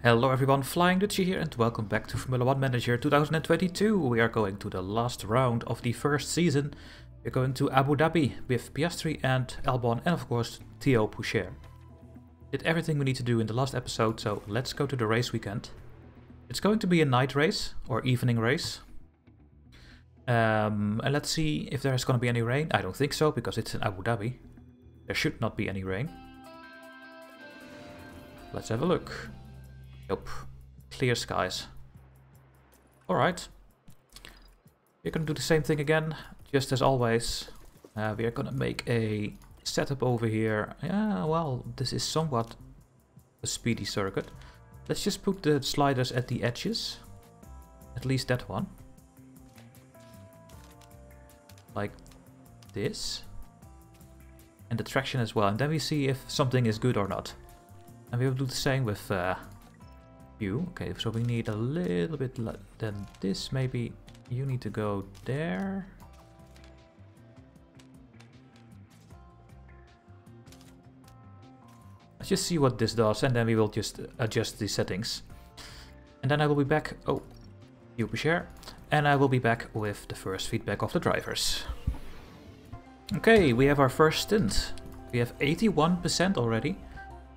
Hello everyone, Flying Dutchie here and welcome back to Formula 1 Manager 2022. We are going to the last round of the first season. We're going to Abu Dhabi with Piastri and Albon and of course Theo Pourchaire. Did everything we need to do in the last episode, so let's go to the race weekend. It's going to be a night race or evening race. And let's see if there's going to be any rain. I don't think so because it's in Abu Dhabi. There should not be any rain. Let's have a look. Nope. Clear skies. Alright. We're gonna do the same thing again, just as always. We are gonna make a setup over here. Yeah, well, this is somewhat a speedy circuit. Let's just put the sliders at the edges. At least that one. Like this. And the traction as well. And then we see if something is good or not. And we will do the same with you. Okay, so we need a little bit than this. Maybe you need to go there. Let's just see what this does and then we will just adjust the settings. And then I will be back. Oh, you share. And I will be back with the first feedback of the drivers. Okay, we have our first stint. We have 81% already.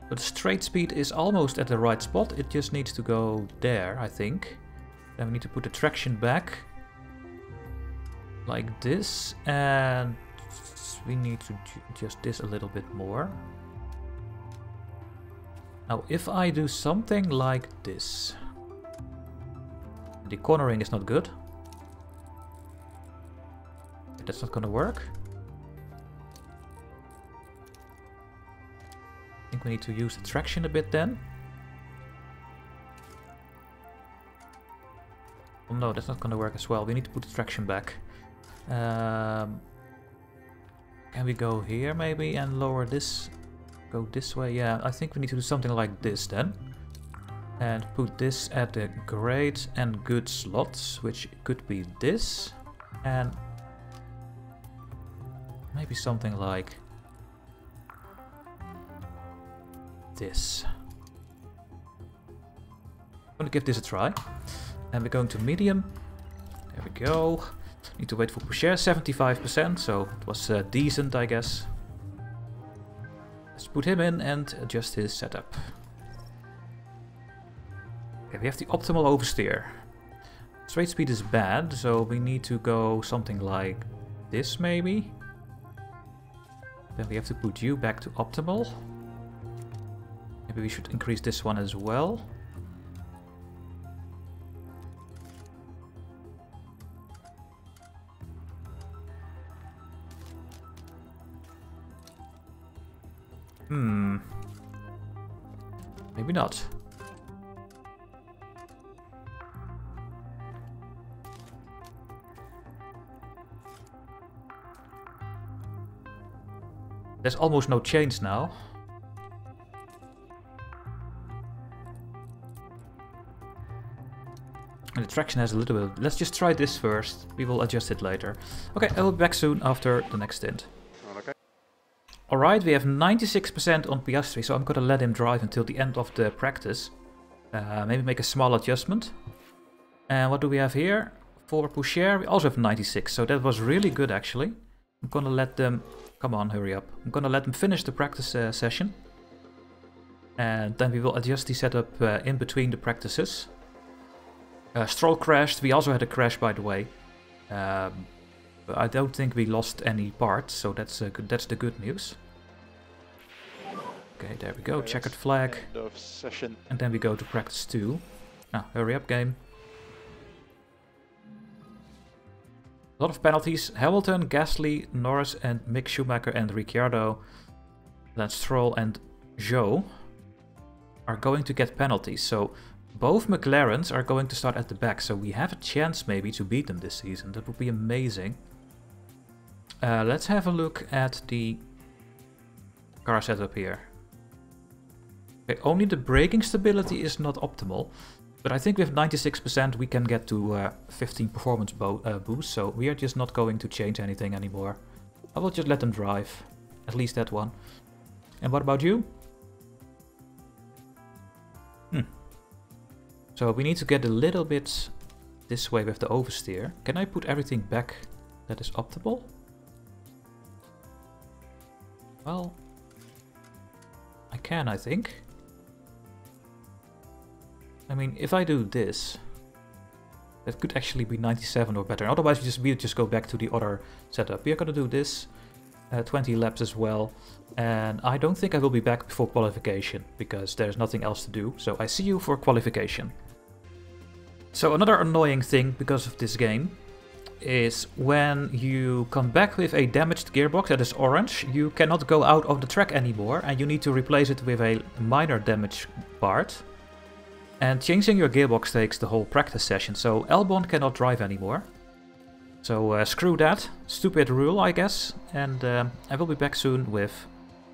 But the straight speed is almost at the right spot. It just needs to go there, I think. Then we need to put the traction back. Like this. And we need to adjust this a little bit more. Now, if I do something like this. The cornering is not good. That's not gonna work. I think we need to use the traction a bit then. Oh no, that's not going to work as well. We need to put the traction back. Can we go here maybe and lower this? Go this way? Yeah, I think we need to do something like this then. And put this at the great and good slots, which could be this. And maybe something like this. I'm going to give this a try. And we're going to medium. There we go. Need to wait for Pourchaire, 75%, so it was decent, I guess. Let's put him in and adjust his setup. Okay, we have the optimal oversteer. Straight speed is bad, so we need to go something like this maybe. Then we have to put you back to optimal. Maybe we should increase this one as well. Maybe not. There's almost no change now. And the traction has a little bit. Let's just try this first. We will adjust it later. Okay, I will be back soon after the next stint. Okay. Alright, we have 96% on Piastri, so I'm gonna let him drive until the end of the practice. Maybe make a small adjustment. And what do we have here? For Pourchaire, we also have 96, so that was really good actually. I'm gonna let them... Come on, hurry up. I'm gonna let them finish the practice session. And then we will adjust the setup in between the practices. Stroll crashed. We also had a crash, by the way. But I don't think we lost any parts, so that's the good news. Okay, there we go. Checkered flag. And then we go to practice 2. Now, hurry up, game. A lot of penalties. Hamilton, Gasly, Norris, and Mick Schumacher, and Ricciardo, then Stroll and Zhou are going to get penalties. So both McLarens are going to start at the back, so we have a chance maybe to beat them this season. That would be amazing. Let's have a look at the car setup here. Okay, only the braking stability is not optimal, but I think with 96% we can get to 15 performance boost, so we are just not going to change anything anymore. I will just let them drive, at least that one. And what about you? So we need to get a little bit this way with the oversteer. Can I put everything back that is optimal? Well, I can, I think. I mean, if I do this, that could actually be 97 or better. Otherwise, we just go back to the other setup. We are gonna do this, 20 laps as well. And I don't think I will be back before qualification, because there's nothing else to do. So I see you for qualification. So another annoying thing because of this game is when you come back with a damaged gearbox that is orange, you cannot go out of the track anymore and you need to replace it with a minor damage part. And changing your gearbox takes the whole practice session, so Albon cannot drive anymore. So screw that, stupid rule I guess, and I will be back soon with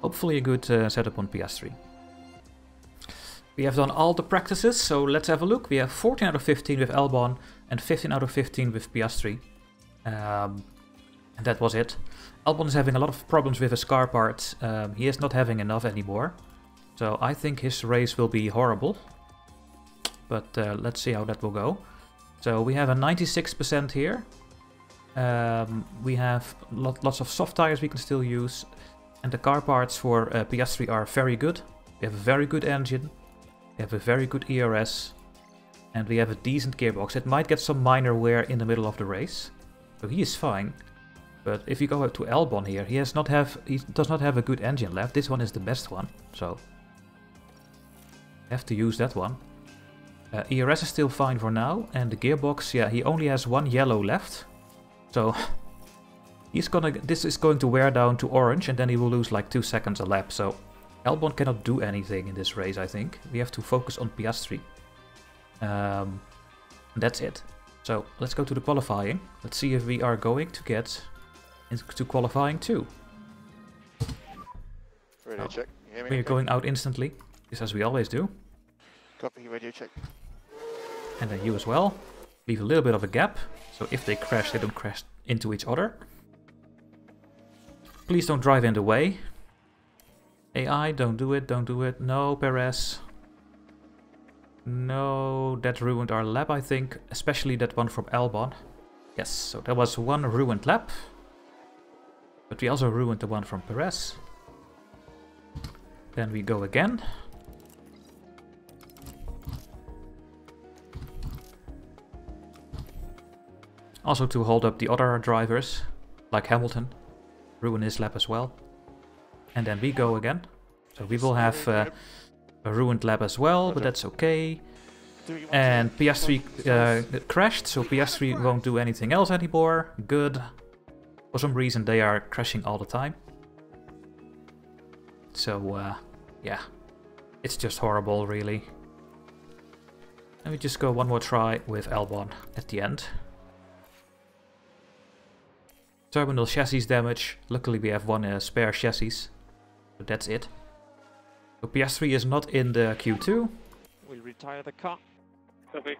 hopefully a good setup on PS3. We have done all the practices, so let's have a look. We have 14 out of 15 with Albon and 15 out of 15 with PS3. And that was it. Albon is having a lot of problems with his car parts. He is not having enough anymore. So I think his race will be horrible. But let's see how that will go. So we have a 96% here. We have lots of soft tires we can still use. And the car parts for PS3 are very good. We have a very good engine. We have a very good ERS. And we have a decent gearbox. It might get some minor wear in the middle of the race. So he is fine. But if you go up to Albon here, he does not have a good engine left. This one is the best one. So have to use that one. ERS is still fine for now. And the gearbox, yeah, he only has one yellow left. So this is going to wear down to orange and then he will lose like 2 seconds a lap. So Albon cannot do anything in this race, I think. We have to focus on PS3. That's it. So let's go to the qualifying. Let's see if we are going to get into qualifying too. Radio check. You hear me? We are going out instantly, just as we always do. Copy, radio check. And then you as well. Leave a little bit of a gap, so if they crash, they don't crash into each other. Please don't drive in the way. AI, don't do it, don't do it. No, Perez. No, that ruined our lap, I think. Especially that one from Albon. Yes, so that was one ruined lap. But we also ruined the one from Perez. Then we go again. Also to hold up the other drivers, like Hamilton. Ruin his lap as well. And then we go again. So we will have a ruined lap as well, but that's okay. And PS3 crashed, so PS3 won't do anything else anymore. Good. For some reason they are crashing all the time. So yeah, it's just horrible really. Let me just go one more try with Albon at the end. Terminal chassis damage. Luckily we have one spare chassis. But that's it. So PS3 is not in the Q2. We'll retire the car. Copy.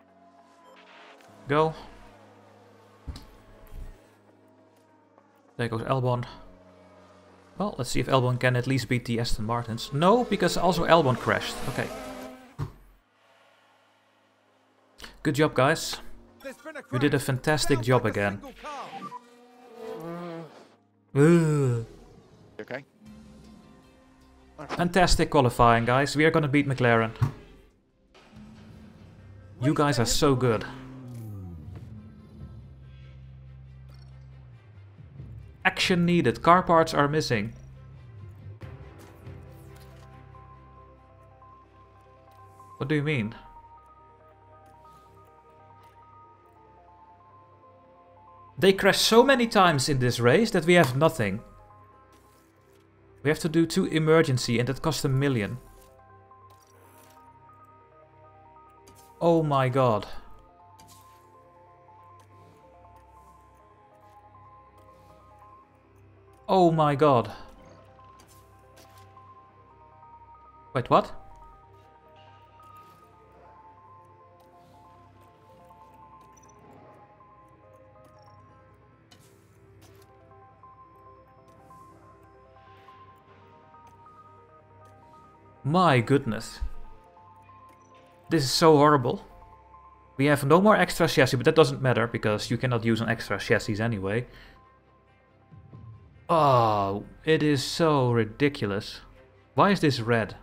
Go. There goes Albon. Well, let's see if Albon can at least beat the Aston Martins. No, because also Albon crashed. Okay. Good job, guys. You did a fantastic job again. Okay. Fantastic qualifying, guys. We are gonna beat McLaren. You guys are so good. Action needed. Car parts are missing. What do you mean? They crash so many times in this race that we have nothing. We have to do 2 emergency and that costs $1 million. Oh my god. Oh my god. Wait, what? My goodness. This is so horrible. We have no more extra chassis, but that doesn't matter because you cannot use an extra chassis anyway. Oh, it is so ridiculous. Why is this red?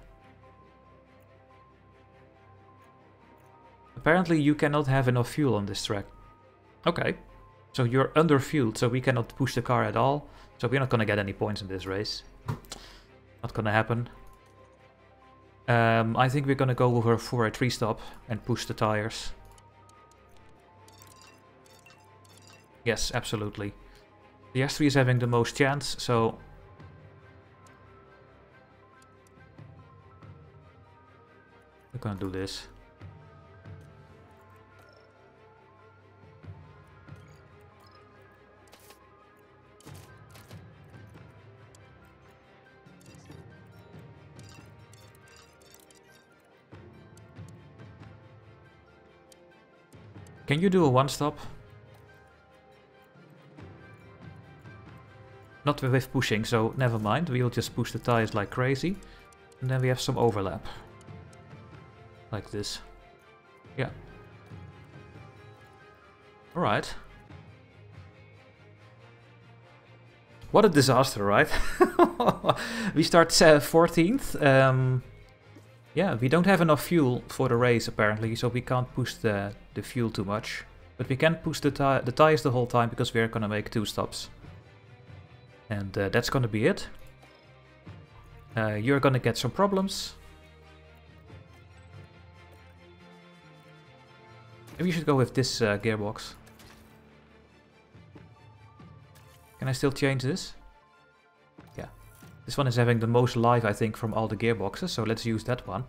Apparently you cannot have enough fuel on this track. Okay, so you're under-fueled, so we cannot push the car at all. So we're not gonna get any points in this race. Not gonna happen. I think we're gonna go over for a 3-stop and push the tires. Yes, absolutely. The S3 is having the most chance, so... we're gonna do this. Can you do a 1-stop? Not with pushing, so never mind. We'll just push the tires like crazy. And then we have some overlap. Like this. Yeah. Alright. What a disaster, right? We start 14th. Yeah, we don't have enough fuel for the race apparently, so we can't push the fuel too much. But we can push the tires the whole time because we're gonna make 2 stops. And that's gonna be it. You're gonna get some problems. Maybe you should go with this gearbox. Can I still change this? Yeah. This one is having the most life, I think, from all the gearboxes, so let's use that one.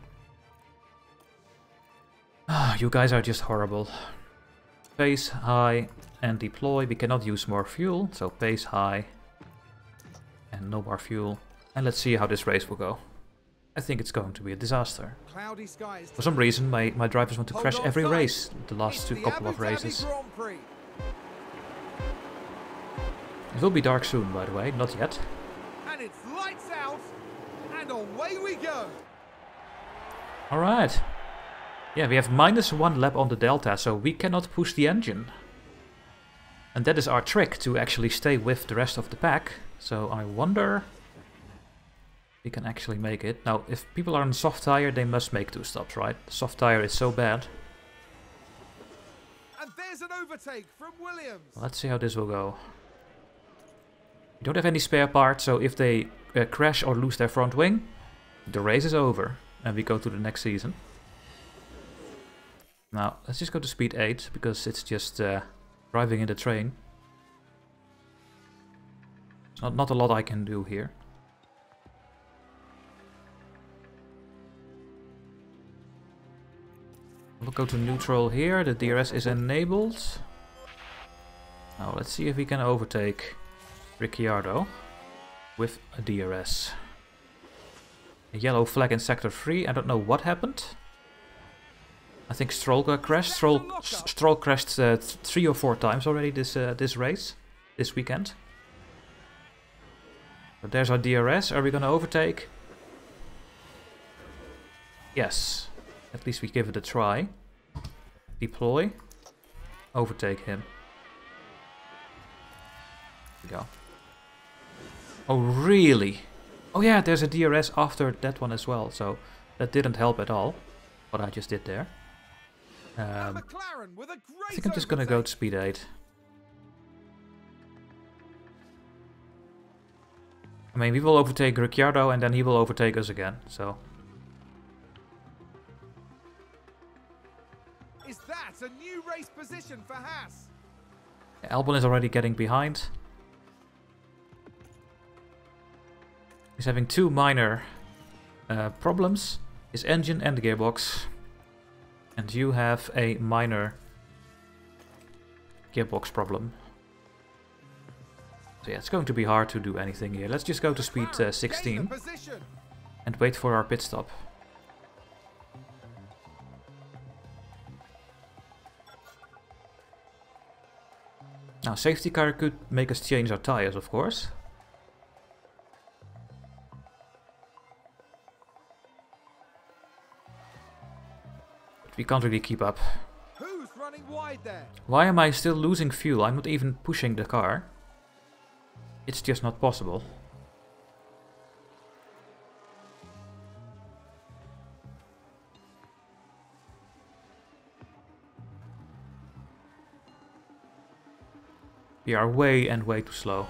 Ah, you guys are just horrible. Pace high and deploy. We cannot use more fuel, so pace high. And no more fuel. And let's see how this race will go. I think it's going to be a disaster. For some reason, my drivers want to crash every race, the last couple of races. It will be dark soon, by the way, not yet. And it's lights out, and away we go. Alright. Yeah, we have -1 lap on the Delta, so we cannot push the engine. And that is our trick, to actually stay with the rest of the pack. So I wonder if we can actually make it. Now, if people are on soft tire, they must make 2 stops, right? Soft tire is so bad. And there's an overtake from Williams. Let's see how this will go. We don't have any spare parts, so if they crash or lose their front wing, the race is over. And we go to the next season. Now, let's just go to speed 8, because it's just driving in the train. There's not a lot I can do here. We'll go to neutral here, the DRS is enabled. Now, let's see if we can overtake Ricciardo with a DRS. A yellow flag in sector 3, I don't know what happened. I think Stroll crashed. Stroll crashed 3 or 4 times already this race, this weekend. But there's our DRS. Are we gonna overtake? Yes. At least we give it a try. Deploy. Overtake him. There we go. Oh, really? Oh yeah, there's a DRS after that one as well, so that didn't help at all, what I just did there. I think I'm just gonna go to speed 8. I mean, we will overtake Ricciardo and then he will overtake us again, so... Is that a new race position for Haas? Albon is already getting behind. He's having 2 minor problems. His engine and the gearbox. And you have a minor gearbox problem. So yeah, it's going to be hard to do anything here. Let's just go to speed 16 and wait for our pit stop. Now, safety car could make us change our tires, of course. But we can't really keep up. Who's wide there. Why am I still losing fuel? I'm not even pushing the car. It's just not possible. We are way and way too slow.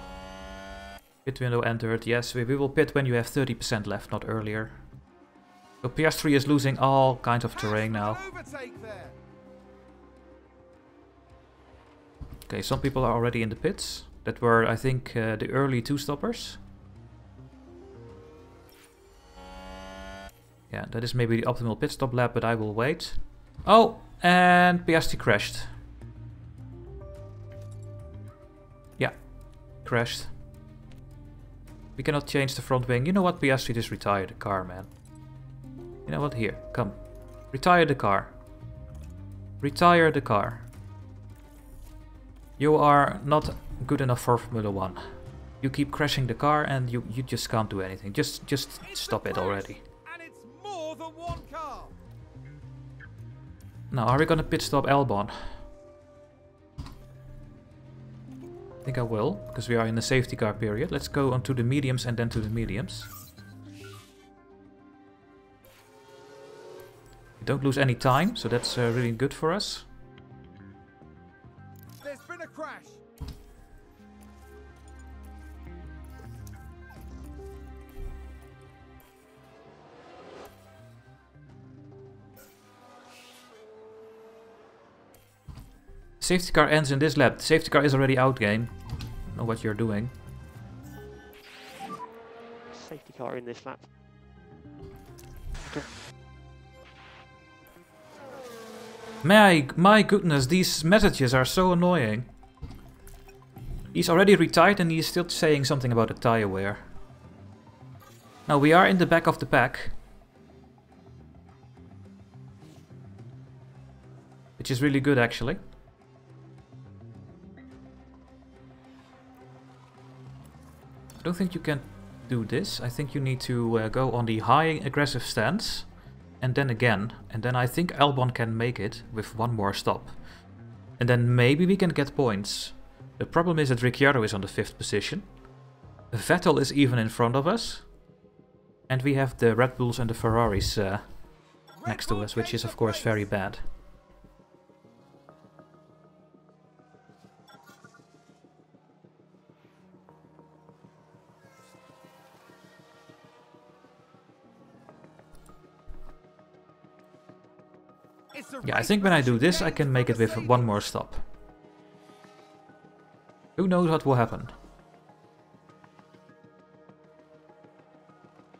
Pit window entered. Yes, we will pit when you have 30% left, not earlier. So PS3 is losing all kinds of terrain now. Overtake there. Okay, some people are already in the pits. That were, I think, the early two-stoppers. Yeah, that is maybe the optimal pit stop lap, but I will wait. Oh, and PS3 crashed. Yeah, crashed. We cannot change the front wing. You know what, PS3 just retired the car, man. You know what, here, come. Retire the car. Retire the car. You are not good enough for Formula 1. You keep crashing the car and you just can't do anything. Just stop it already. And it's more than one car. Now, are we gonna pit stop Albon? I think I will, because we are in the safety car period. Let's go on to the mediums and then to the mediums. We don't lose any time, so that's really good for us. There's been a crash. Safety car ends in this lap. The safety car is already out, game. Know what you're doing. Safety car in this lap. My goodness, these messages are so annoying. He's already retired and he's still saying something about a tire wear. Now we are in the back of the pack. Which is really good actually. I don't think you can do this. I think you need to go on the high aggressive stance. And then again. And then I think Albon can make it with one more stop. And then maybe we can get points. The problem is that Ricciardo is on the 5th position. Vettel is even in front of us. And we have the Red Bulls and the Ferraris next to us, which is of course very bad. Yeah, I think when I do this, I can make it with one more stop. Who knows what will happen?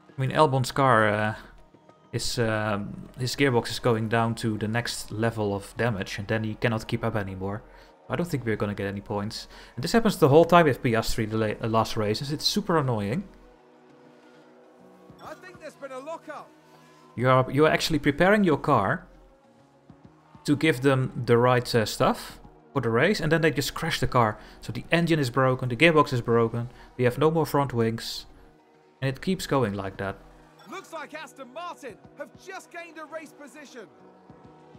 I mean, Albon's car, his gearbox is going down to the next level of damage, and then he cannot keep up anymore. I don't think we're gonna get any points. And this happens the whole time with PS3 the last races. It's super annoying. I think there's been a lockup. You are actually preparing your car to give them the right stuff for the race, and then they just crash the car. So the engine is broken, the gearbox is broken, we have no more front wings, and it keeps going like that. Looks like Aston Martin have just gained a race position.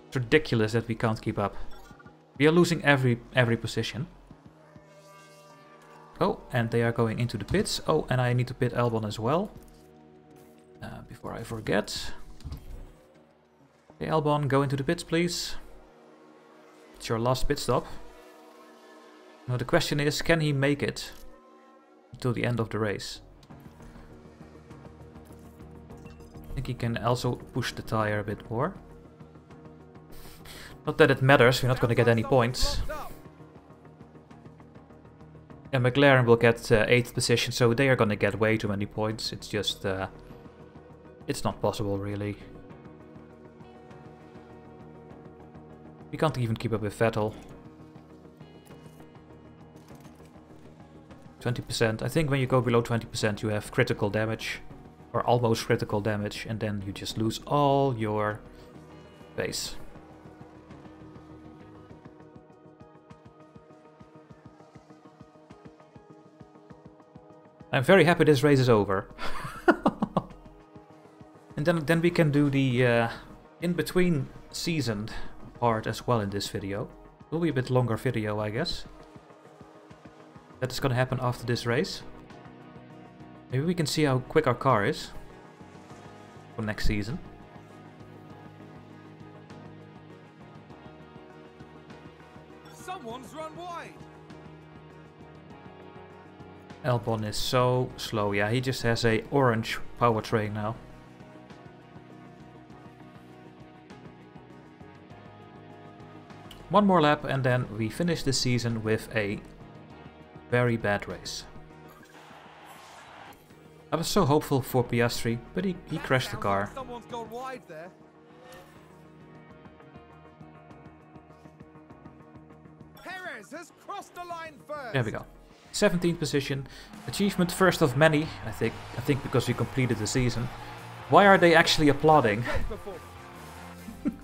It's ridiculous that we can't keep up. We are losing every position. Oh, and they are going into the pits. Oh, and I need to pit Albon as well. Before I forget. Okay, Albon, go into the pits, please. It's your last pit stop. Now the question is, can he make it until the end of the race? I think he can also push the tire a bit more. Not that it matters, we're not going to get any points. And McLaren will get 8th position, so they are going to get way too many points. It's just... it's not possible, really. We can't even keep up with Vettel. 20%. I think when you go below 20% you have critical damage. Or almost critical damage. And then you just lose all your base. I'm very happy this race is over. And then we can do the in-between season part as well in this video. Will be a bit longer video, I guess. That is gonna happen after this race. Maybe we can see how quick our car is for next season. Someone's run wide. Albon is so slow. Yeah, he just has a orange powertrain now. One more lap and then we finish the season with a very bad race. I was so hopeful for Piastri, but he crashed the car. Someone's gone wide there. Perez has crossed the line first. There we go. 17th position. Achievement first of many, I think because we completed the season. Why are they actually applauding?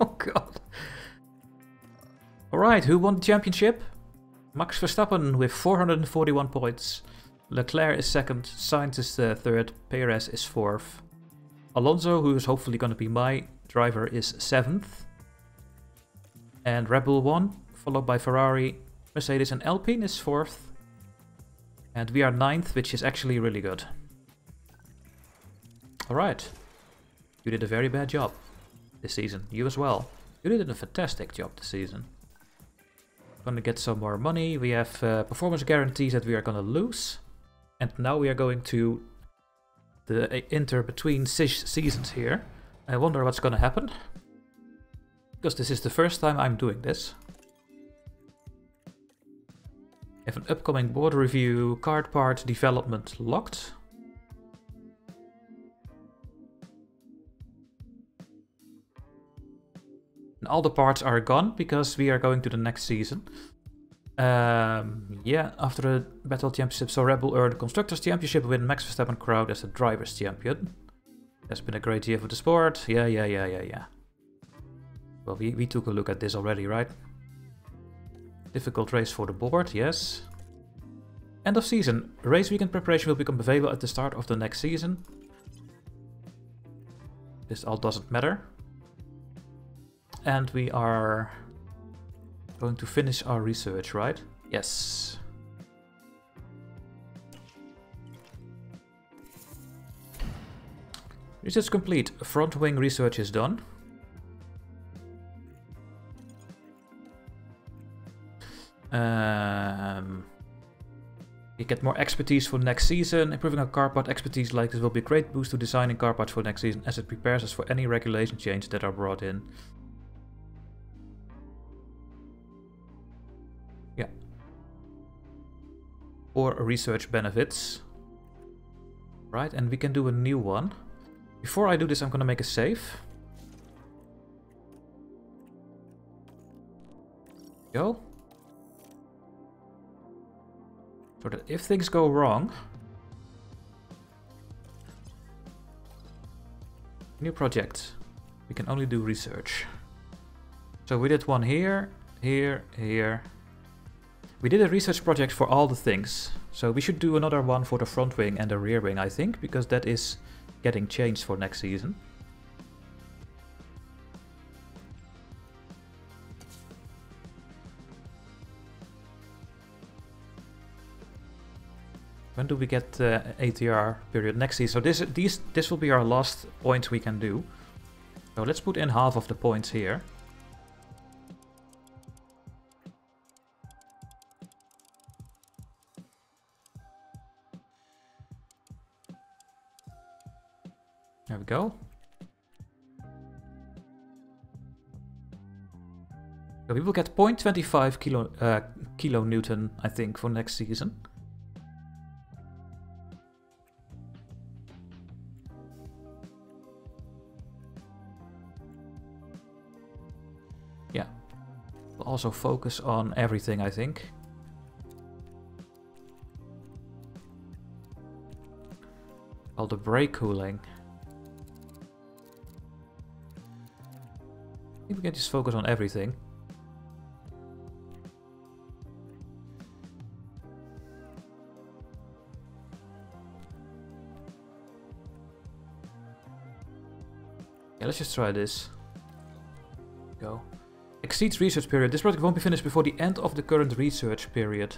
Oh god. Alright, who won the championship? Max Verstappen with 441 points. Leclerc is second, Sainz is third, Perez is fourth. Alonso, who is hopefully going to be my driver, is 7th. And Red Bull won, followed by Ferrari, Mercedes and Alpine is 4th. And we are 9th, which is actually really good. Alright. You did a very bad job this season. You as well. You did a fantastic job this season. Gonna get some more money. We have performance guarantees that we are gonna lose. And now we are going to the between seasons here. I wonder what's gonna happen. Because this is the first time I'm doing this. We have an upcoming board review, card part development locked. And all the parts are gone because we are going to the next season. Yeah, after the Battle Championship, so Red Bull earned the Constructors Championship, win Max Verstappen crowned as the Drivers Champion. That's been a great year for the sport. Yeah. Well, we took a look at this already, right? Difficult race for the board, yes. End of season. Race weekend preparation will become available at the start of the next season. This all doesn't matter. And we are going to finish our research, right? Yes. Research complete. Front wing research is done. We get more expertise for next season. Improving our car part expertise like this will be a great boost to designing car parts for next season as it prepares us for any regulation changes that are brought in. Yeah. Or research benefits. Right, and we can do a new one. Before I do this, I'm gonna make a save. Go. So that if things go wrong... New project. We can only do research. So we did one here, here. We did a research project for all the things. So we should do another one for the front wing and the rear wing, I think, because that is getting changed for next season. When do we get ATR period? Next season. So this will be our last points we can do. So let's put in half of the points here. There we go. So we will get 0.25 kilonewton, I think, for next season. Yeah. We'll also focus on everything, I think. All the brake cooling. I think we can just focus on everything. Yeah, let's just try this. Go. Exceeds research period. This project won't be finished before the end of the current research period.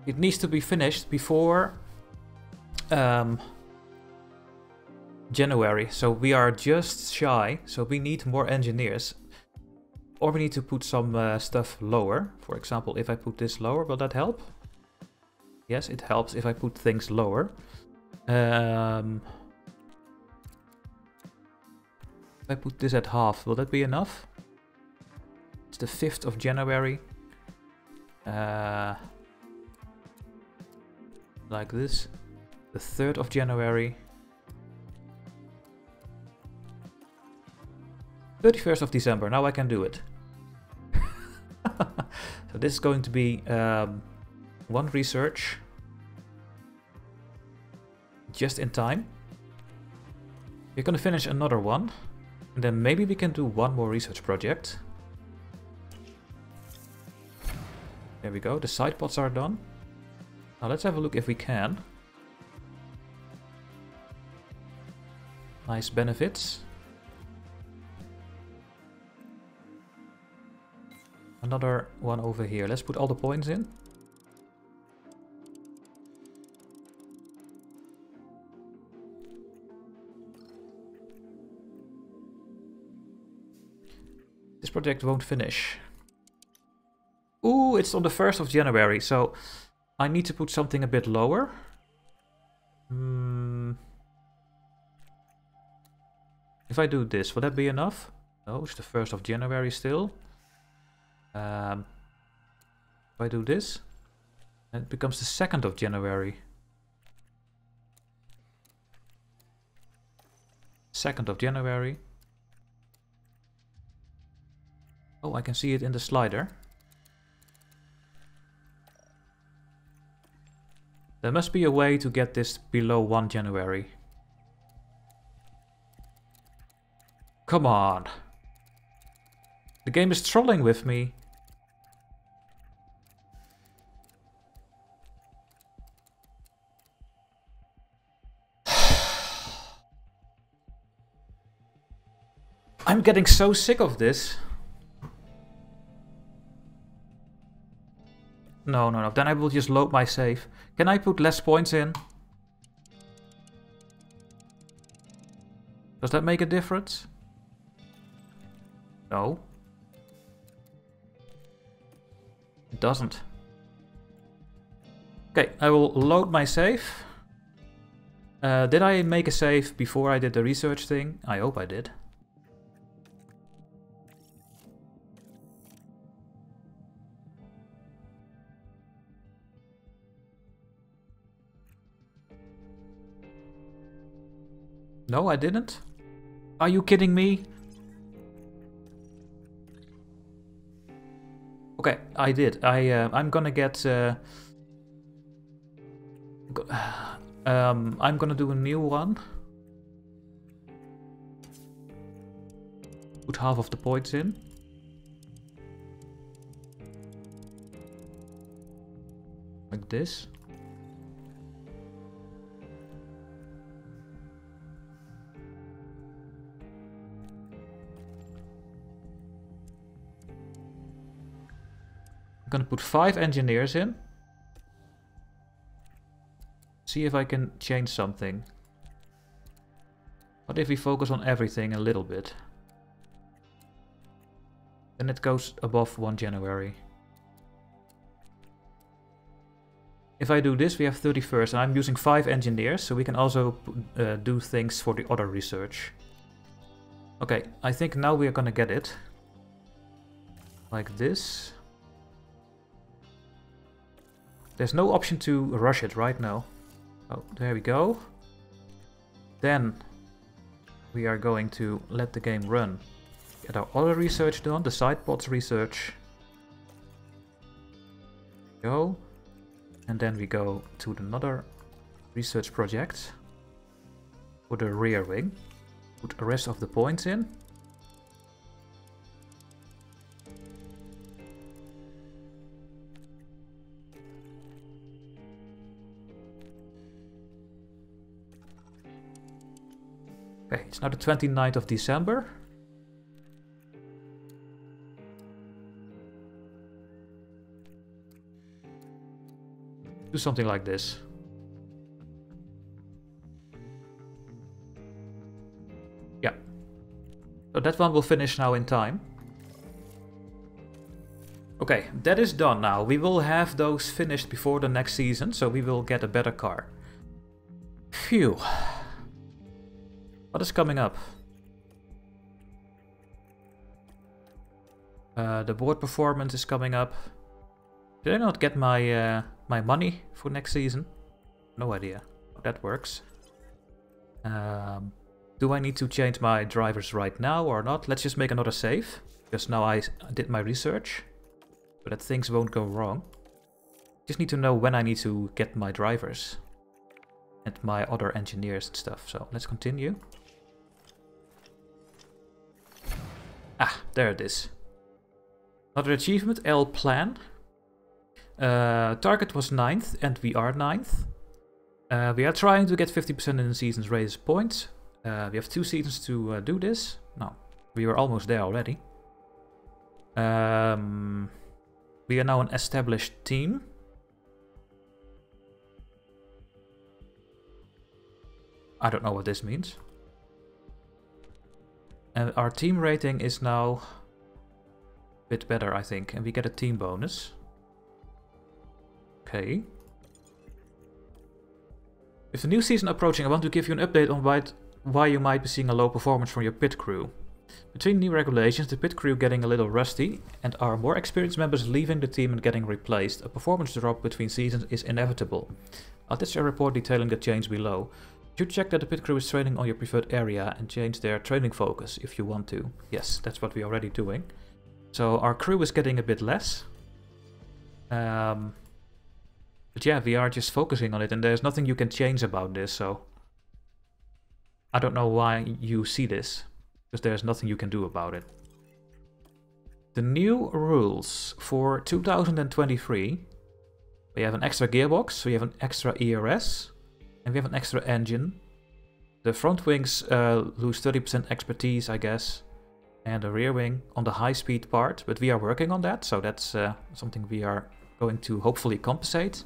It needs to be finished before January. So we are just shy. So we need more engineers. Or we need to put some stuff lower. For example, if I put this lower, will that help? Yes, it helps if I put things lower. If I put this at half, will that be enough? It's the 5th of January. Like this. The 3rd of January. 31st of December. Now I can do it. So this is going to be one research. Just in time. We're going to finish another one. And then maybe we can do one more research project. There we go. The side pods are done. Now let's have a look if we can. Nice benefits. Another one over here. Let's put all the points in. This project won't finish. Ooh, it's on the 1st of January, so I need to put something a bit lower. If I do this, will that be enough? No, it's the 1st of January still. If I do this, then it becomes the 2nd of January. 2nd of January. Oh, I can see it in the slider. There must be a way to get this below 1 January. Come on. The game is trolling with me. I'm getting so sick of this. No. Then I will just load my save. Can I put less points in? Does that make a difference? No. It doesn't. Okay, I will load my save. Did I make a save before I did the research thing? I hope I did. No, I didn't. Are you kidding me? Okay, I did. I'm gonna get. I'm gonna do a new one. Put half of the points in. Like this. I'm gonna put 5 engineers in. See if I can change something. What if we focus on everything a little bit? Then it goes above 1 January. If I do this, we have 31st, and I'm using 5 engineers, so we can also do things for the other research. Okay, I think now we are gonna get it. Like this. There's no option to rush it right now. Oh, there we go. Then we are going to let the game run. Get our other research done, the side pods research. Go. And then we go to another research project for the rear wing. Put the rest of the points in. Okay, it's now the 29th of December. Do something like this. Yeah. So that one will finish now in time. Okay, that is done now. We will have those finished before the next season, so we will get a better car. Phew. What is coming up? The board performance is coming up. Did I not get my my money for next season? No idea how that works. Do I need to change my drivers right now or not? Let's just make another save, because now I did my research, so that things won't go wrong. Just need to know when I need to get my drivers and my other engineers and stuff. So let's continue. Ah, there it is. Another achievement, L plan. Target was 9th and we are 9th. We are trying to get 50% in the season's race points. We have 2 seasons to do this. No, we were almost there already. We are now an established team. I don't know what this means. And our team rating is now a bit better, I think. And we get a team bonus. Okay. With the new season approaching, I want to give you an update on why you might be seeing a low performance from your pit crew. Between new regulations, the pit crew getting a little rusty, and our more experienced members leaving the team and getting replaced, a performance drop between seasons is inevitable. I'll attach a report detailing the change below. You should check that the pit crew is training on your preferred area and change their training focus if you want to. Yes, that's what we're already doing. So our crew is getting a bit less. But yeah, we are just focusing on it, and there's nothing you can change about this, so I don't know why you see this, because there's nothing you can do about it. The new rules for 2023, we have an extra gearbox, we have an extra ERS, and we have an extra engine. The front wings lose 30% expertise, I guess, and the rear wing on the high-speed part, but we are working on that, so that's something we are going to hopefully compensate.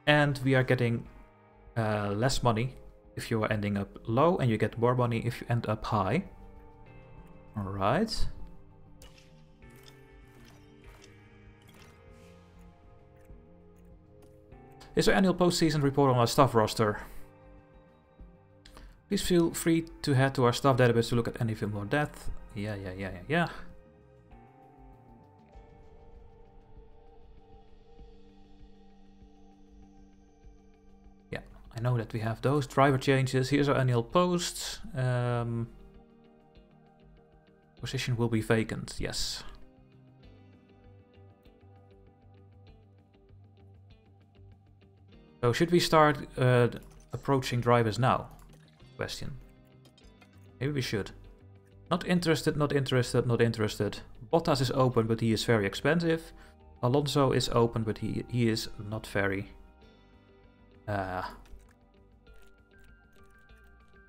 And we are getting less money if you are ending up low, and you get more money if you end up high. Alright. Is our annual postseason report on our staff roster? Please feel free to head to our staff database to look at anything more depth. Yeah. I know that we have those driver changes. Here's our annual post. Position will be vacant. Yes. So should we start approaching drivers now? Question. Maybe we should. Not interested, not interested, not interested. Bottas is open, but he is very expensive. Alonso is open, but he is not very... what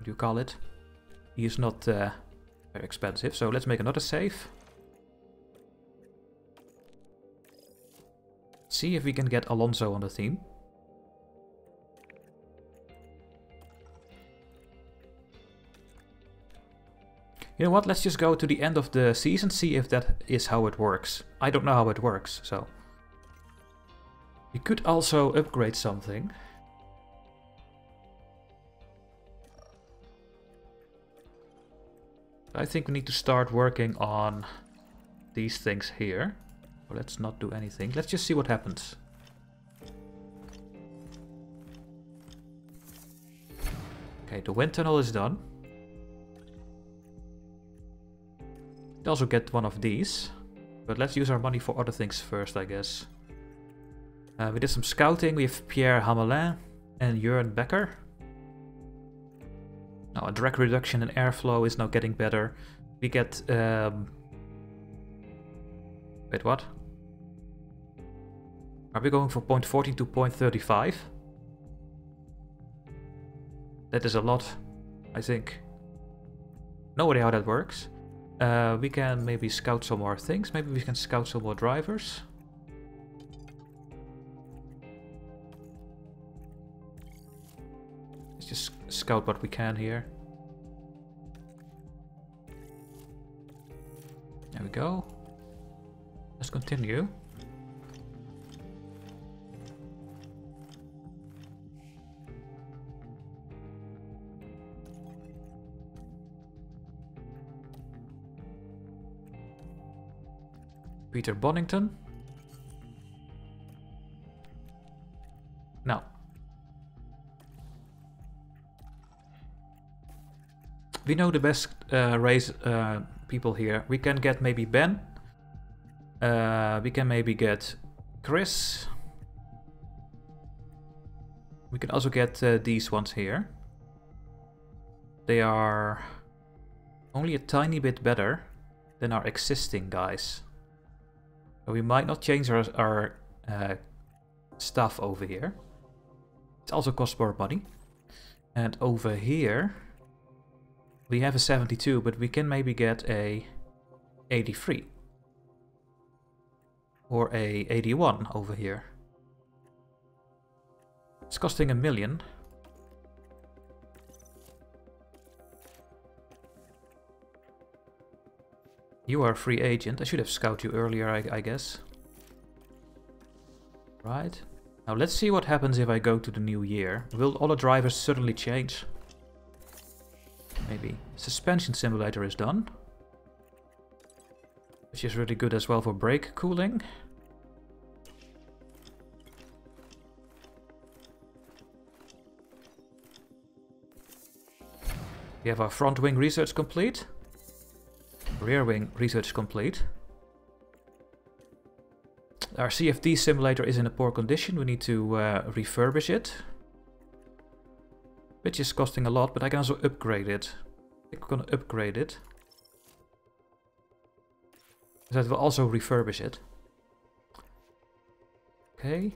do you call it? He is not very expensive, so let's make another save. See if we can get Alonso on the team. You know what, let's just go to the end of the season, see if that is how it works. I don't know how it works, so... We could also upgrade something. I think we need to start working on these things here. So let's not do anything. Let's just see what happens. Okay, the wind tunnel is done. We also get one of these. But let's use our money for other things first, I guess. We did some scouting. We have Pierre Hamelin and Jörn Becker. Now, a drag reduction and airflow is now getting better. We get... wait, what? Are we going from 0.14 to 0.35? That is a lot, I think. No idea how that works. We can maybe scout some more things. Maybe we can scout some more drivers. Let's just scout what we can here. There we go. Let's continue. Peter Bonington. Now, we know the best race people here. We can get maybe Ben. We can maybe get Chris. We can also get these ones here. They are only a tiny bit better than our existing guys. So we might not change our stuff over here. It also costs more money. And over here, we have a 72, but we can maybe get a 83. Or a 81 over here. It's costing $1 million. You are a free agent. I should have scouted you earlier, I guess. Right. Now let's see what happens if I go to the new year. Will all the drivers suddenly change? Maybe. Suspension simulator is done. Which is really good as well for brake cooling. We have our front wing research complete. Rear wing research complete. Our CFD simulator is in a poor condition. We need to refurbish it. Which is costing a lot, but I can also upgrade it. I think we're gonna upgrade it. That will also refurbish it. Okay.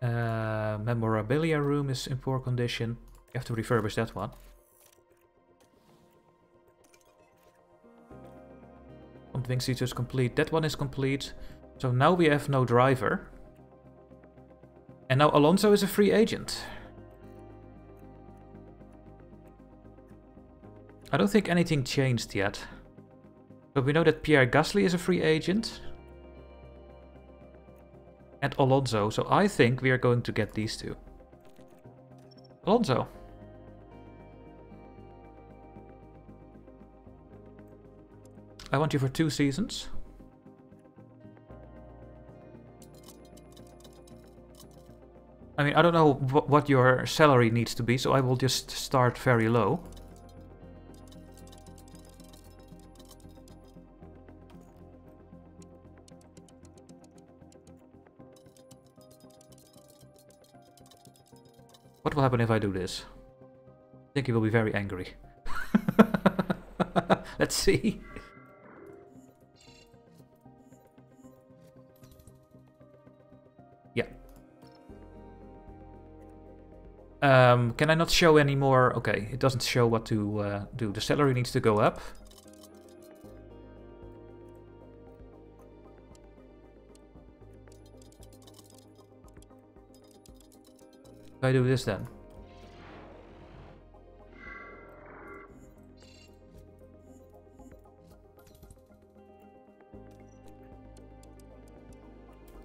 Memorabilia room is in poor condition. You have to refurbish that one. Wing seats complete. That one is complete. So now we have no driver. And now Alonso is a free agent. I don't think anything changed yet. But we know that Pierre Gasly is a free agent. And Alonso. So I think we are going to get these two. Alonso. I want you for 2 seasons. I mean, I don't know what your salary needs to be, so I will just start very low. What will happen if I do this? I think he will be very angry. Let's see. Can I not show any more? Okay, it doesn't show what to do. The salary needs to go up. If I do this then.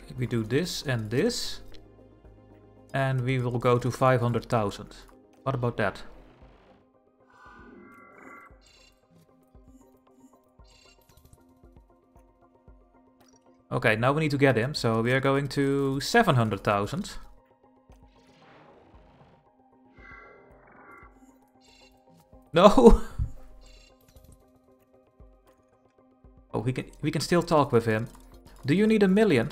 Okay, we do this and this. And we will go to 500,000. What about that? Okay, now we need to get him. So we are going to 700,000. No! Oh, we can still talk with him. Do you need $1 million?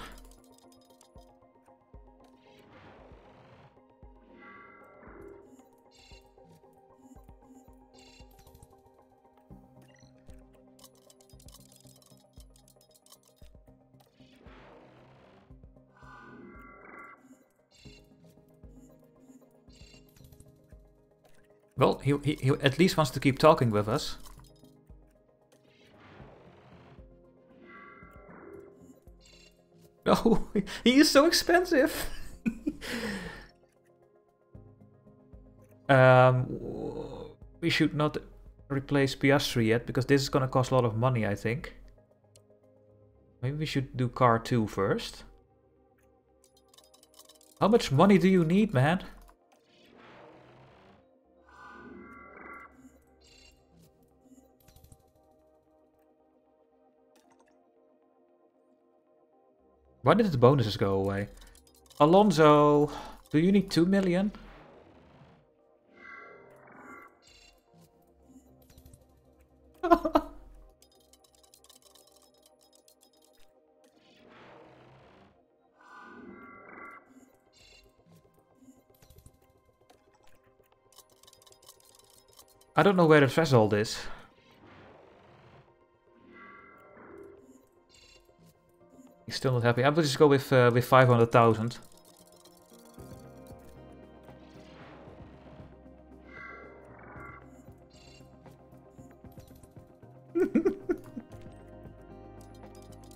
Well, he at least wants to keep talking with us. No, he is so expensive. We should not replace Piastri yet, because this is gonna cost a lot of money, I think. Maybe we should do car 2 first. How much money do you need, man? Why did the bonuses go away? Alonso, do you need 2 million? I don't know where the threshold is. He's still not happy. I will just go with 500,000.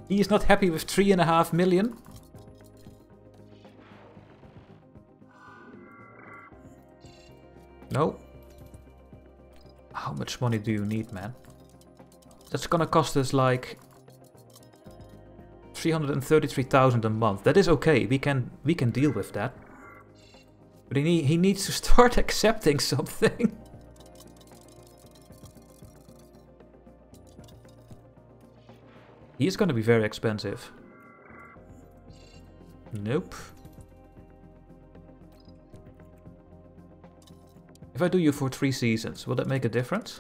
He is not happy with 3.5 million. No. How much money do you need, man? That's gonna cost us like 333,000 a month. That is okay. We can deal with that. But he needs to start accepting something. He is gonna be very expensive. Nope. If I do you for 3 seasons, will that make a difference?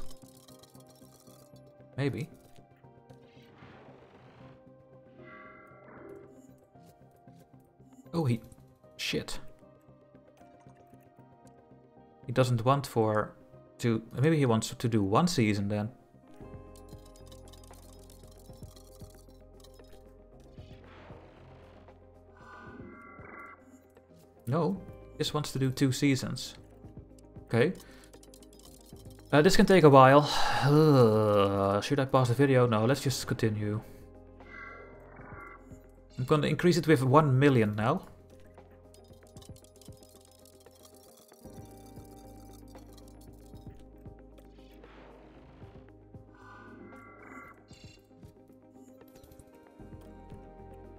Maybe. Oh, shit. He doesn't want maybe he wants to do 1 season then. No, he just wants to do 2 seasons. Okay. This can take a while. Should I pause the video? No, let's just continue. I'm gonna increase it with 1 million now.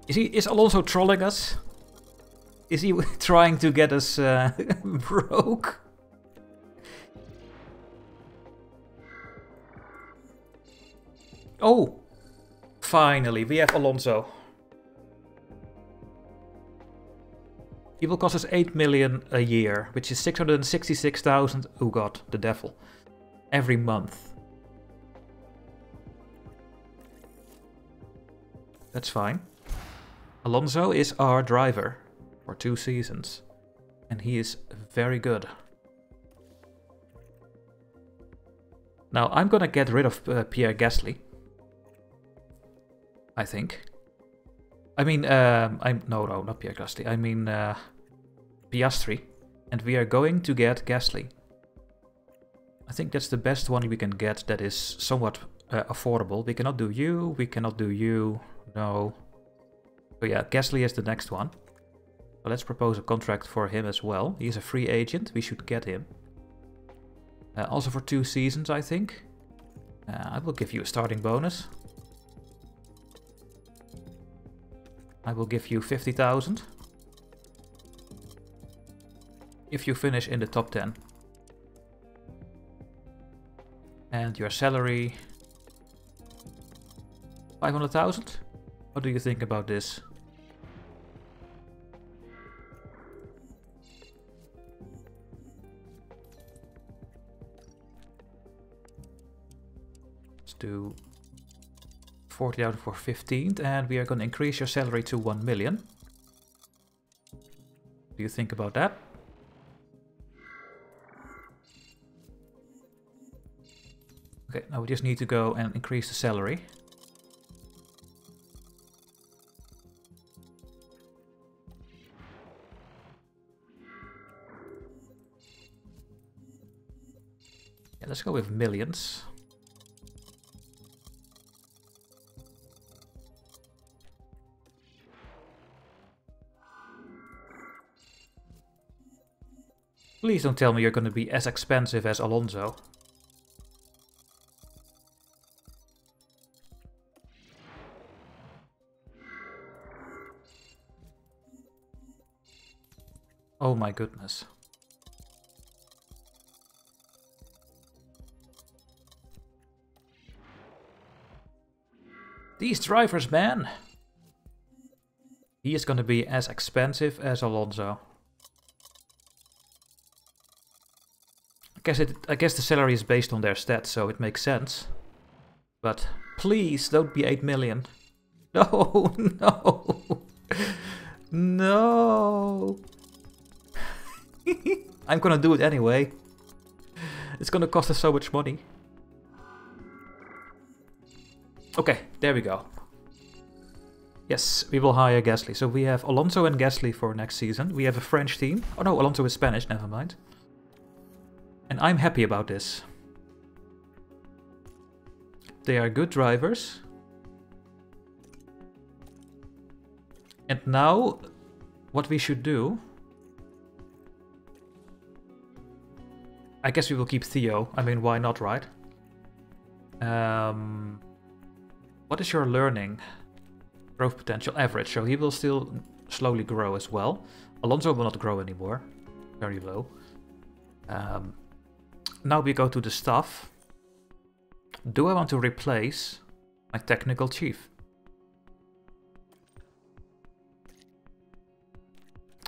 Is Alonso trolling us? Is he trying to get us broke? Oh! Finally, we have Alonso. He will cost us 8 million a year, which is 666,000. Oh god, the devil. Every month. That's fine. Alonso is our driver for 2 seasons. And he is very good. Now, I'm gonna get rid of Pierre Gasly. I think. I mean, no, not Pierre Gasly. I mean, Piastri. And we are going to get Gasly. I think that's the best one we can get that is somewhat affordable. We cannot do you, we cannot do you, no. So yeah, Gasly is the next one. So let's propose a contract for him as well. He's a free agent, we should get him. Also for 2 seasons, I think. I will give you a starting bonus. I will give you 50,000. If you finish in the top 10. And your salary... 500,000? What do you think about this? Let's do 40,000 for 15th, and we are going to increase your salary to 1 million. Do you think about that? Okay, now we just need to go and increase the salary. Yeah, let's go with millions. Please don't tell me you're going to be as expensive as Alonso. Oh my goodness. These drivers, man! He is going to be as expensive as Alonso. I guess the salary is based on their stats, so it makes sense. But please don't be 8 million. No, no, no. I'm gonna do it anyway. It's gonna cost us so much money. Okay, there we go. Yes, we will hire Gasly. So we have Alonso and Gasly for next season. We have a French team. Oh no, Alonso is Spanish, never mind. And I'm happy about this. They are good drivers. And now, what we should do... I guess we will keep Theo. I mean, why not, right? What is your learning? Growth potential average. So he will still slowly grow as well. Alonso will not grow anymore. Very low. Now we go to the stuff. Do I want to replace my technical chief?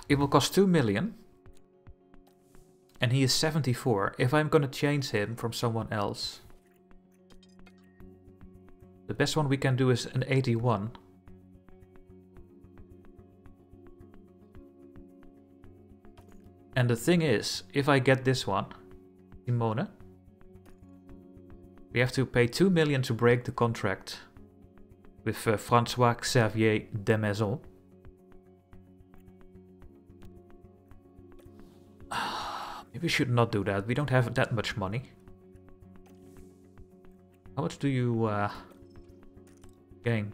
It will cost 2 million. And he is 74. If I'm gonna change him from someone else, the best one we can do is an 81. And the thing is, if I get this one, Simone, we have to pay 2 million to break the contract with François Xavier Demaison. Maybe we should not do that. We don't have that much money. How much do you gain?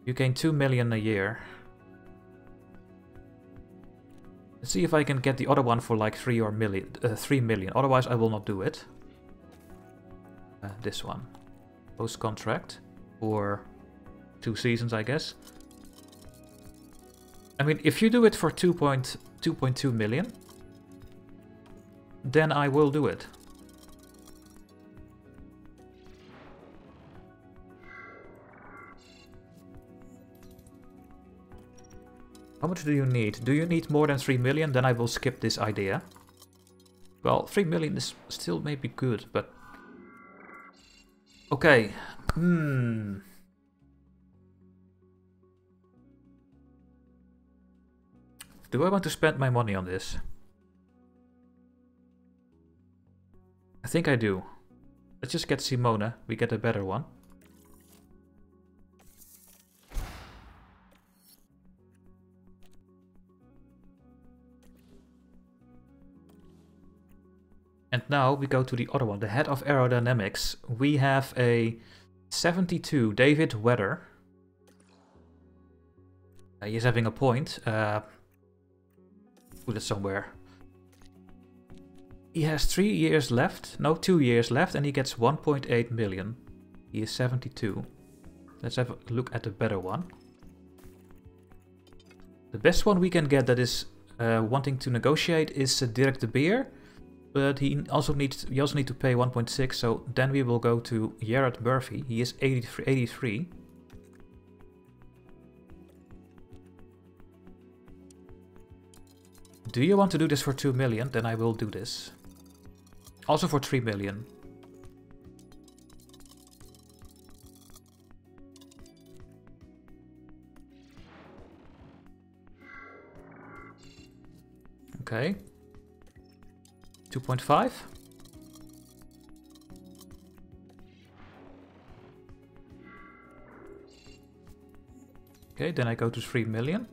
You gain 2 million a year. Let's see if I can get the other one for like 3 million. Otherwise I will not do it. This one. Post contract. For 2 seasons, I guess. I mean, if you do it for 2.2 million, then I will do it. How much do you need? Do you need more than 3 million? Then I will skip this idea. Well, 3 million is still maybe good, but... Okay. Do I want to spend my money on this? I think I do. Let's just get Simone. We get a better one. And now we go to the other one, the head of aerodynamics. We have a 72, David Weather. He's having a point. Put it somewhere. He has 3 years left, no, 2 years left, and he gets 1.8 million. He is 72. Let's have a look at the better one. The best one we can get that is wanting to negotiate is Dirk de Beer, but we also need to pay 1.6, so then we will go to Jared Murphy. He is 83. Do you want to do this for 2 million? Then I will do this. Also for 3 million. Okay. 2.5. Okay, then I go to 3 million.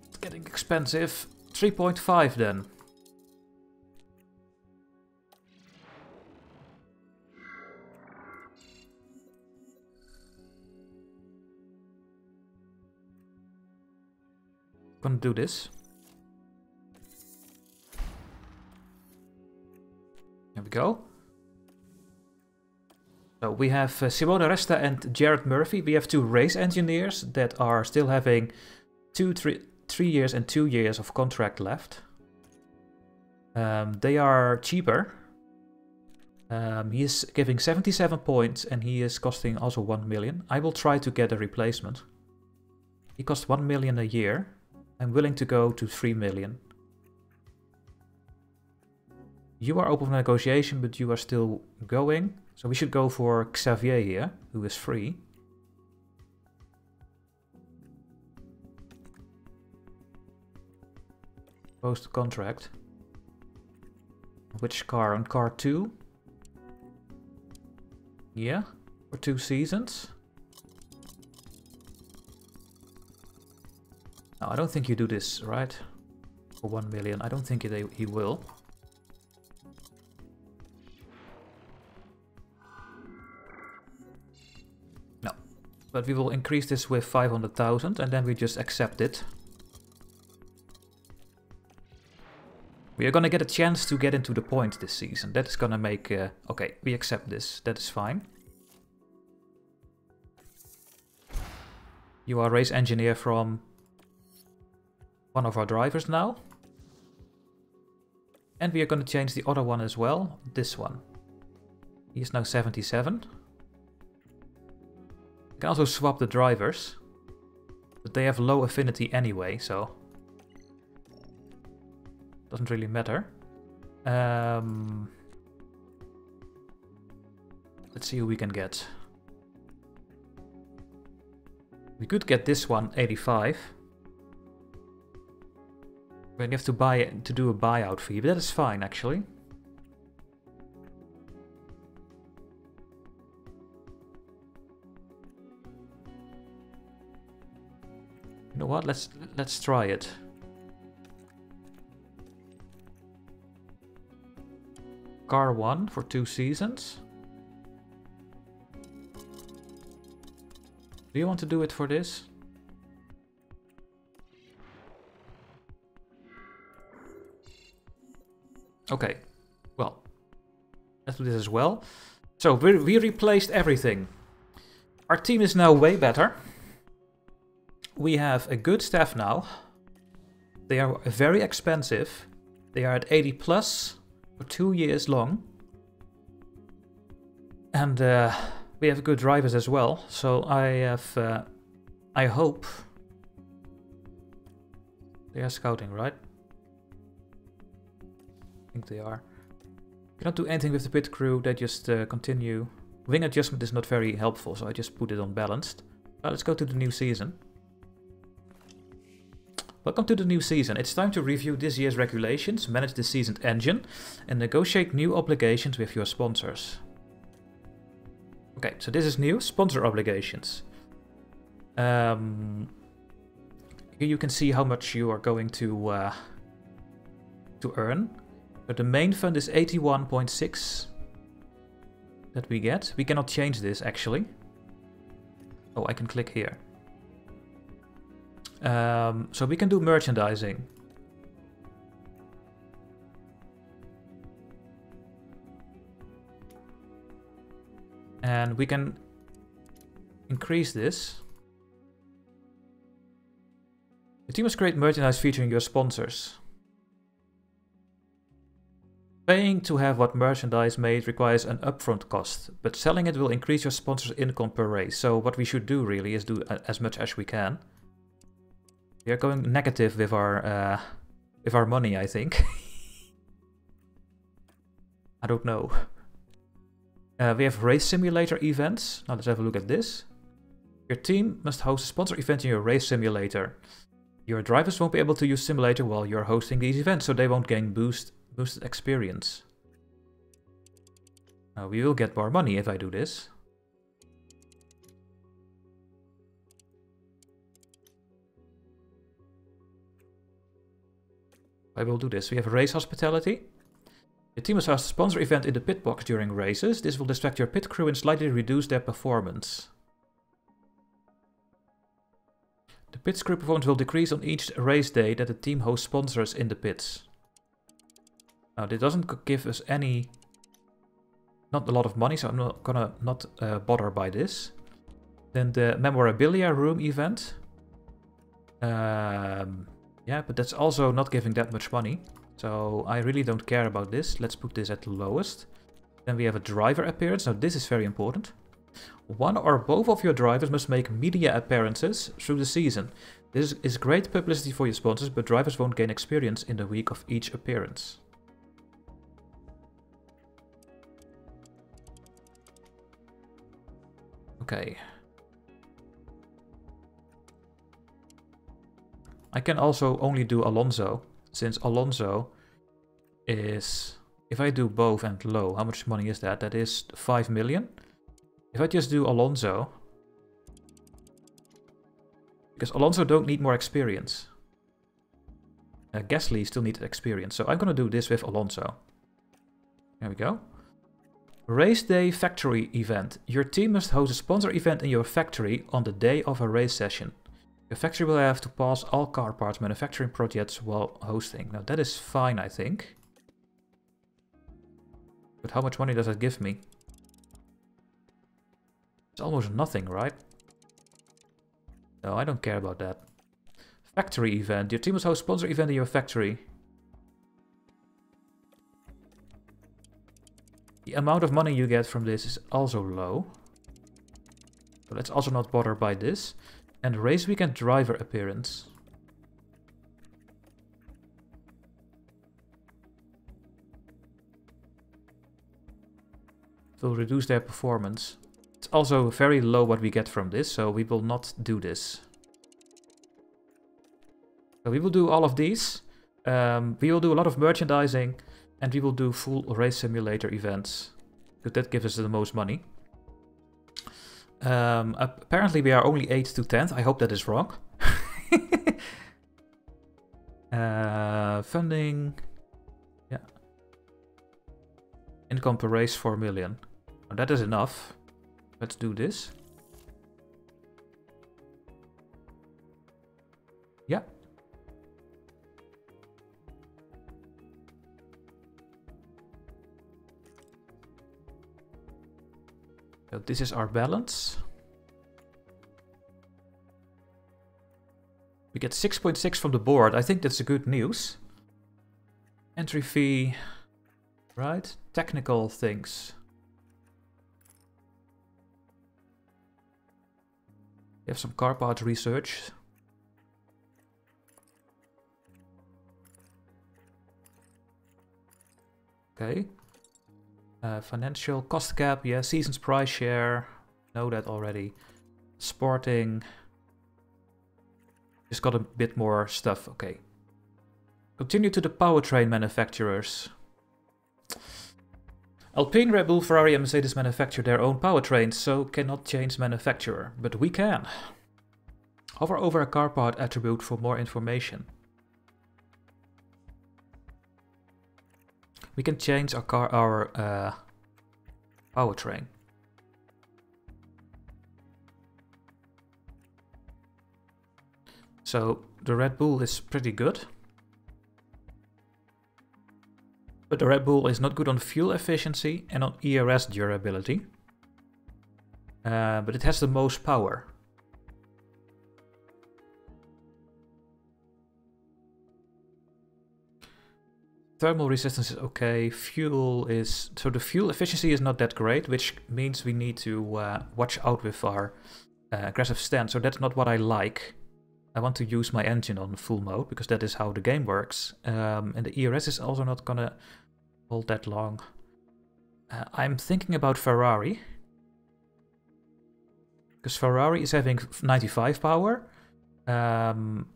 It's getting expensive. 3.5 then. Gonna do this. There we go. So we have Simone Resta and Jared Murphy. We have two race engineers that are still having 3 years and 2 years of contract left. They are cheaper. He is giving 77 points and he is costing also 1 million. I will try to get a replacement. He costs 1 million a year. I'm willing to go to 3 million. You are open for negotiation, but you are still going. So we should go for Xavier here, who is free. Post contract. Which car? On car 2? Yeah, for 2 seasons. No, I don't think you do this, right? For 1 million. I don't think he will. No. But we will increase this with 500,000 and then we just accept it. We are gonna get a chance to get into the points this season. That is gonna make... okay, we accept this. That is fine. You are race engineer from one of our drivers now. And we are gonna change the other one as well. This one. He is now 77. We can also swap the drivers. But they have low affinity anyway, so... doesn't really matter. Let's see who we can get. We could get this one, 85. But you have to buy it to do a buyout fee, but that is fine actually. You know what? Let's try it. Car 1 for 2 seasons. Do you want to do it for this? Okay, well, let's do this as well. So we replaced everything. Our team is now way better. We have a good staff now. They are very expensive. They are at 80 plus for 2 years long. And we have good drivers as well. So I hope they are scouting, right? I think they are. You cannot do anything with the pit crew, they just continue. Wing adjustment is not very helpful, so I just put it on balanced. Let's go to the new season. Welcome to the new season. It's time to review this year's regulations, manage the seasoned engine, and negotiate new obligations with your sponsors. Okay, so this is new, sponsor obligations. Here you can see how much you are going to earn. But the main fund is 81.6 that we get. We cannot change this actually. Oh, I can click here. So we can do merchandising. And we can increase this. The team must create merchandise featuring your sponsors. Paying to have what merchandise made requires an upfront cost, but selling it will increase your sponsor's income per race. So what we should do really is do as much as we can. We are going negative with our money, I think. I don't know. We have race simulator events. Now let's have a look at this. Your team must host a sponsor event in your race simulator. Your drivers won't be able to use simulator while you're hosting these events, so they won't gain boosted experience. Now we will get more money if I do this. I will do this. We have race hospitality. Your team must host a sponsor event in the pit box during races. This will distract your pit crew and slightly reduce their performance. The pits crew performance will decrease on each race day that the team hosts sponsors in the pits. Now, this doesn't give us any... not a lot of money, so I'm not gonna bother by this. Then the memorabilia room event. Yeah, but that's also not giving that much money. So I really don't care about this. Let's put this at the lowest. Then we have a driver appearance. Now this is very important. One or both of your drivers must make media appearances through the season. This is great publicity for your sponsors, but drivers won't gain experience in the week of each appearance. Okay. I can also only do Alonso, since Alonso is... if I do both and low, how much money is that? That is 5 million. If I just do Alonso... because Alonso don't need more experience. Gasly still needs experience, so I'm gonna do this with Alonso. There we go. Race day factory event. Your team must host a sponsor event in your factory on the day of a race session. Your factory will have to pass all car parts manufacturing projects while hosting. Now that is fine, I think. But how much money does that give me? It's almost nothing, right? No, I don't care about that. Factory event. Your team must host a sponsor event in your factory. The amount of money you get from this is also low. So let's also not bother by this. And race weekend driver appearance. It will reduce their performance. It's also very low what we get from this, so we will not do this. So we will do all of these. We will do a lot of merchandising. And we will do full race simulator events. Because that gives us the most money. Apparently we are only 8th to 10th. I hope that is wrong. Funding. Yeah. Income per race 4 million. Well, that is enough. Let's do this. Yeah. So this is our balance. We get 6.6 from the board. I think that's a good news. Entry fee, right? Technical things. We have some car part research. Okay. Financial cost cap, yeah. Season's price share, know that already. Sporting. Just got a bit more stuff, okay. Continue to the powertrain manufacturers. Alpine, Red Bull, Ferrari and Mercedes manufacture their own powertrains, so cannot change manufacturer. But we can. Hover over a car part attribute for more information. We can change our powertrain. So the Red Bull is pretty good. But the Red Bull is not good on fuel efficiency and on ERS durability. But it has the most power. Thermal resistance is okay. Fuel is... so the fuel efficiency is not that great, which means we need to watch out with our aggressive stance. So that's not what I like. I want to use my engine on full mode, because that is how the game works. And the ERS is also not gonna hold that long. I'm thinking about Ferrari. Because Ferrari is having 95 power. But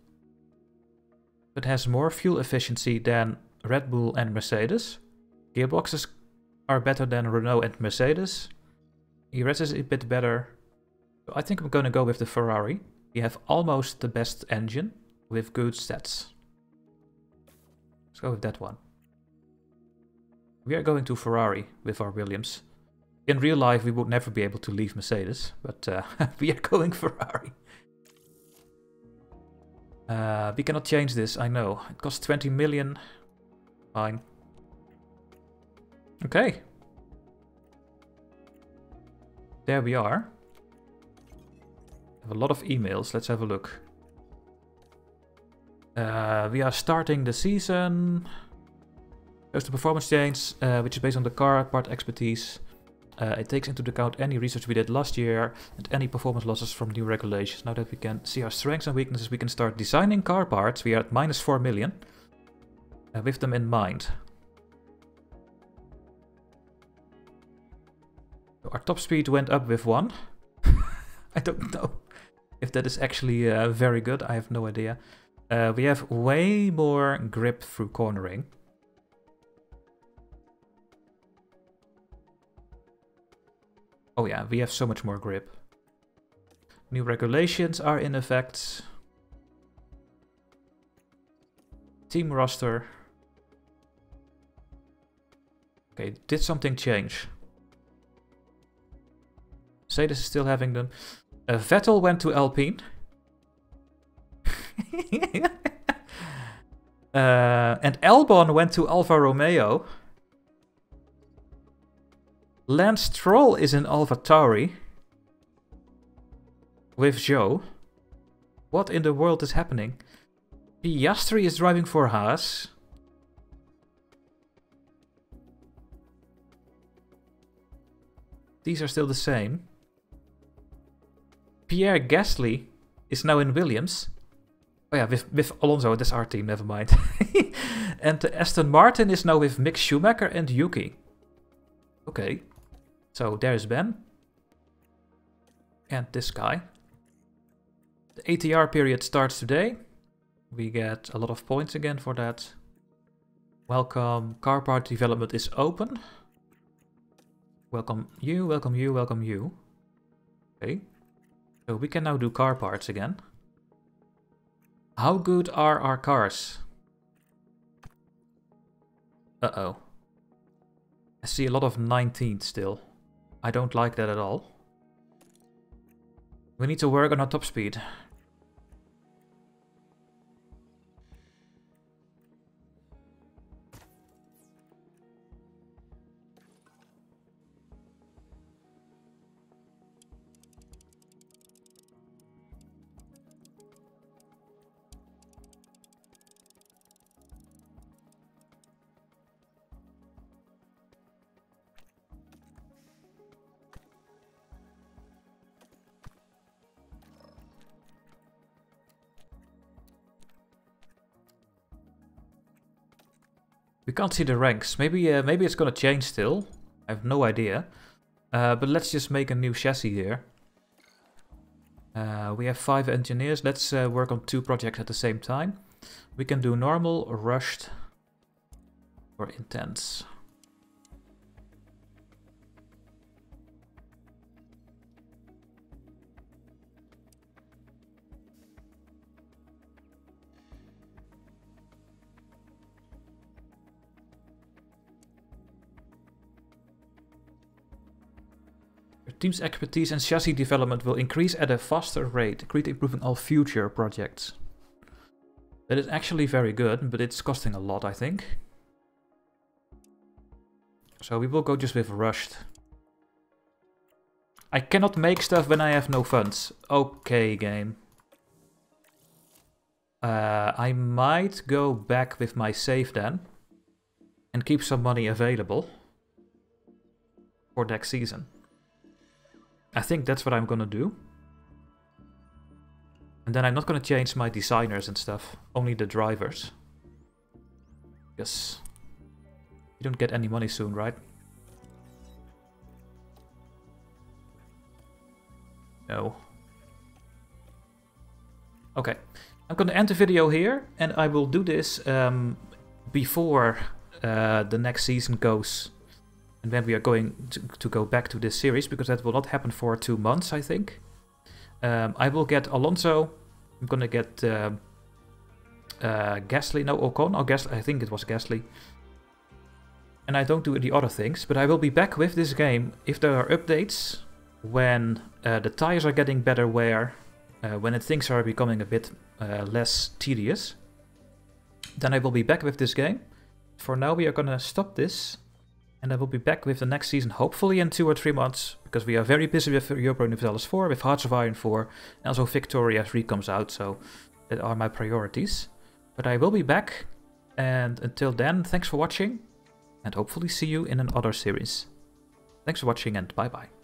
has more fuel efficiency than Red Bull and Mercedes. Gearboxes are better than Renault and Mercedes. ERS is a bit better. So I think I'm going to go with the Ferrari. We have almost the best engine with good stats. Let's go with that one. We are going to Ferrari with our Williams. In real life we would never be able to leave Mercedes, but we are going Ferrari. We cannot change this, I know. It costs 20 million. Fine. Okay. There we are. Have a lot of emails. Let's have a look. We are starting the season. Shows the performance change, which is based on the car part expertise. It takes into account any research we did last year and any performance losses from new regulations. Now that we can see our strengths and weaknesses, we can start designing car parts. We are at minus 4 million. With them in mind. So our top speed went up with 1. I don't know if that is actually very good. I have no idea. We have way more grip through cornering. Oh yeah, we have so much more grip. New regulations are in effect. Team roster. Okay, did something change? Mercedes is still having them. Vettel went to Alpine. And Albon went to Alfa Romeo. Lance Stroll is in Alpha Tauri. With Joe. What in the world is happening? Piastri is driving for Haas. These are still the same. Pierre Gasly is now in Williams. Oh yeah, with Alonso, that's our team, never mind. And Aston Martin is now with Mick Schumacher and Yuki. Okay. So there's Ben. And this guy. The ATR period starts today. We get a lot of points again for that. Welcome. Car part development is open. Welcome you, welcome you, welcome you. Okay. So we can now do car parts again. How good are our cars? Uh-oh. I see a lot of 19th still. I don't like that at all. We need to work on our top speed. We can't see the ranks. Maybe it's gonna change still. I have no idea. But let's just make a new chassis here. We have 5 engineers. Let's work on 2 projects at the same time. We can do normal, rushed, or intense. Team's expertise and chassis development will increase at a faster rate, greatly improving all future projects. That is actually very good, but it's costing a lot, I think. So we will go just with rushed. I cannot make stuff when I have no funds. Okay, game. I might go back with my save then. And keep some money available. For next season. I think that's what I'm gonna do. And then I'm not gonna change my designers and stuff. Only the drivers. Because you don't get any money soon, right? No. Okay. I'm gonna end the video here. And I will do this before the next season goes. And then we are going to go back to this series, because that will not happen for 2 months, I think. I will get Alonso. I'm gonna get Gasly. No, Ocon. Oh, Gasly. I think it was Gasly. And I don't do the other things, but I will be back with this game if there are updates, when the tires are getting better wear, when things are becoming a bit less tedious, then I will be back with this game. For now, we are gonna stop this, and I will be back with the next season, hopefully in 2 or 3 months, because we are very busy with Europa Universalis 4, with Hearts of Iron 4, and also Victoria 3 comes out, so that are my priorities. But I will be back, and until then, thanks for watching, and hopefully see you in another series. Thanks for watching, and bye-bye.